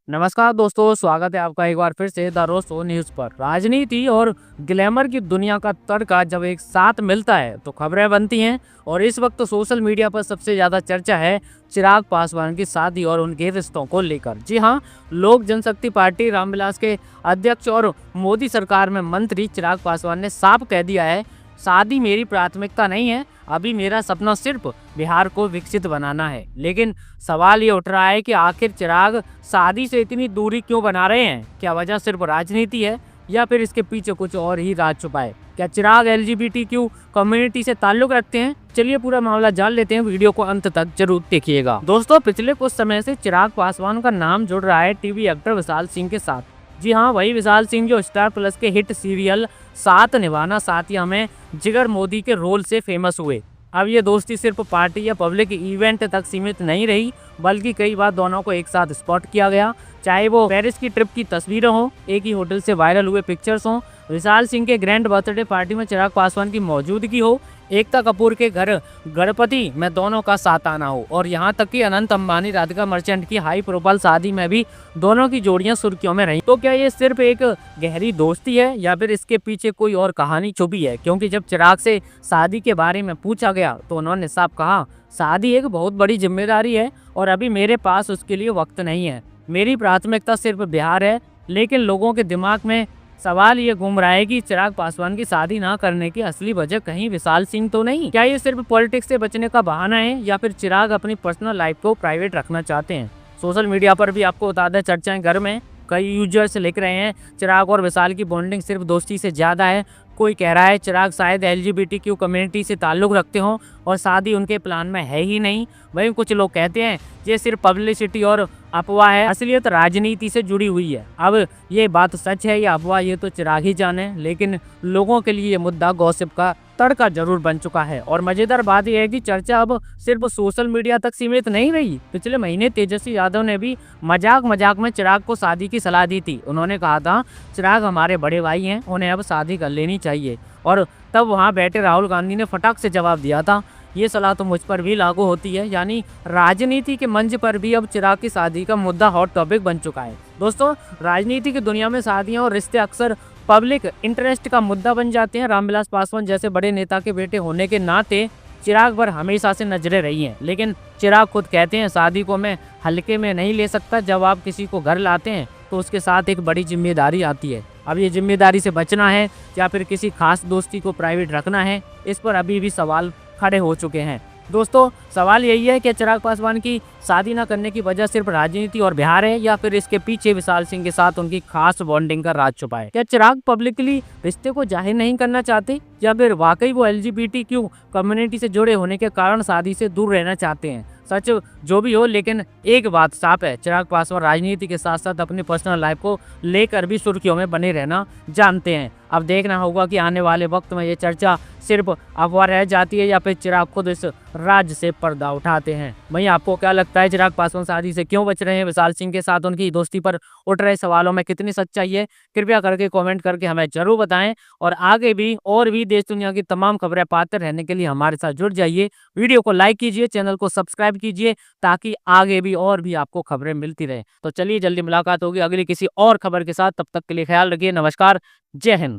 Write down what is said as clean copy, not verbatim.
नमस्कार दोस्तों, स्वागत है आपका एक बार फिर से द रोज शो न्यूज पर। राजनीति और ग्लैमर की दुनिया का तड़का जब एक साथ मिलता है तो खबरें बनती हैं। और इस वक्त सोशल मीडिया पर सबसे ज्यादा चर्चा है चिराग पासवान की शादी और उनके रिश्तों को लेकर। जी हाँ, लोक जनशक्ति पार्टी रामविलास के अध्यक्ष और मोदी सरकार में मंत्री चिराग पासवान ने साफ कह दिया है, शादी मेरी प्राथमिकता नहीं है। अभी मेरा सपना सिर्फ बिहार को विकसित बनाना है। लेकिन सवाल ये उठ रहा है कि आखिर चिराग शादी से इतनी दूरी क्यों बना रहे हैं? क्या वजह सिर्फ राजनीति है या फिर इसके पीछे कुछ और ही राज छुपा है? क्या चिराग LGBTQ कम्युनिटी से ताल्लुक रखते हैं? चलिए पूरा मामला जान लेते हैं, वीडियो को अंत तक जरूर देखिएगा। दोस्तों, पिछले कुछ समय से चिराग पासवान का नाम जुड़ रहा है टीवी एक्टर विशाल सिंह के साथ। जी हाँ, वही विशाल सिंह जो स्टार प्लस के हिट सीरियल साथ निभाना साथिया में जिगर मोदी के रोल से फेमस हुए। अब ये दोस्ती सिर्फ पार्टी या पब्लिक इवेंट तक सीमित नहीं रही, बल्कि कई बार दोनों को एक साथ स्पॉट किया गया। चाहे वो पेरिस की ट्रिप की तस्वीरें हों, एक ही होटल से वायरल हुए पिक्चर्स हों, विशाल सिंह के ग्रैंड बर्थडे पार्टी में चिराग पासवान की मौजूदगी हो, एकता कपूर के घर गणपति में दोनों का साथ आना हो, और यहाँ तक कि अनंत अंबानी राधिका मर्चेंट की हाई प्रोफाइल शादी में भी दोनों की जोड़ियां सुर्खियों में रही। तो क्या ये सिर्फ एक गहरी दोस्ती है या फिर इसके पीछे कोई और कहानी छुपी है? क्योंकि जब चिराग से शादी के बारे में पूछा गया तो उन्होंने साफ कहा, शादी एक बहुत बड़ी जिम्मेदारी है और अभी मेरे पास उसके लिए वक्त नहीं है। मेरी प्राथमिकता सिर्फ बिहार है। लेकिन लोगों के दिमाग में सवाल ये घूम रहा है कि चिराग पासवान की शादी ना करने की असली वजह कहीं विशाल सिंह तो नहीं? क्या ये सिर्फ पॉलिटिक्स से बचने का बहाना है या फिर चिराग अपनी पर्सनल लाइफ को प्राइवेट रखना चाहते हैं? सोशल मीडिया पर भी आपको बता दें, चर्चाएं घर में कई यूजर्स लिख रहे हैं चिराग और विशाल की बॉन्डिंग सिर्फ दोस्ती से ज्यादा है। कोई कह रहा है चिराग शायद LGBTQ कम्युनिटी से ताल्लुक रखते हों और शादी उनके प्लान में है ही नहीं। वहीं कुछ लोग कहते हैं ये सिर्फ पब्लिसिटी और अफवाह है, असलियत राजनीति से जुड़ी हुई है। अब ये बात सच है या अफवाह, ये तो चिराग ही जाने, लेकिन लोगों के लिए ये मुद्दा गॉसिप का तड़का जरूर बन चुका है। और मजेदार बात यह है कि चर्चा अब सिर्फ सोशल मीडिया तक सीमित नहीं रही। पिछले महीने तेजस्वी यादव ने भी मजाक मजाक में चिराग को शादी की सलाह दी थी। उन्होंने कहा था, चिराग हमारे बड़े भाई हैं, उन्हें अब शादी कर लेनी चाहिए। और तब वहां बैठे राहुल गांधी ने फटाक से जवाब दिया था, ये सलाह तो मुझ पर भी लागू होती है। यानी राजनीति के मंच पर भी अब चिराग की शादी का मुद्दा हॉट टॉपिक बन चुका है। दोस्तों, राजनीति की दुनिया में शादियां और रिश्ते अक्सर पब्लिक इंटरेस्ट का मुद्दा बन जाते हैं। रामविलास पासवान जैसे बड़े नेता के बेटे होने के नाते चिराग पर हमेशा से नजरें रही हैं। लेकिन चिराग खुद कहते हैं, शादी को मैं हल्के में नहीं ले सकता। जब आप किसी को घर लाते हैं तो उसके साथ एक बड़ी जिम्मेदारी आती है। अब ये जिम्मेदारी से बचना है या फिर किसी खास दोस्ती को प्राइवेट रखना है, इस पर अभी भी सवाल खड़े हो चुके हैं। दोस्तों, सवाल यही है कि चिराग पासवान की शादी न करने की वजह सिर्फ राजनीति और बिहार है या फिर इसके पीछे विशाल सिंह के साथ उनकी खास बॉन्डिंग का राज छुपा है? क्या चिराग पब्लिकली रिश्ते को जाहिर नहीं करना चाहते या फिर वाकई वो LGBTQ कम्युनिटी से जुड़े होने के कारण शादी से दूर रहना चाहते हैं? सच जो भी हो, लेकिन एक बात साफ है, चिराग पासवान राजनीति के साथ साथ अपनी पर्सनल लाइफ को लेकर भी सुर्खियों में बने रहना जानते हैं। अब देखना होगा कि आने वाले वक्त में ये चर्चा सिर्फ अफवाह रह जाती है या फिर चिराग खुद इस राज से पर्दा उठाते हैं। वहीं आपको क्या लगता है, चिराग पासवान शादी से क्यों बच रहे हैं? विशाल सिंह के साथ उनकी दोस्ती पर उठ रहे सवालों में कितनी सच्चाई है? कृपया करके कमेंट करके हमें जरूर बताएं। और आगे भी और भी देश दुनिया की तमाम खबरें पाते रहने के लिए हमारे साथ जुड़ जाइए। वीडियो को लाइक कीजिए, चैनल को सब्सक्राइब कीजिए, ताकि आगे भी और भी आपको खबरें मिलती रहे। तो चलिए, जल्दी मुलाकात होगी अगली किसी और खबर के साथ। तब तक के लिए ख्याल रखिए। नमस्कार, जय हिंद।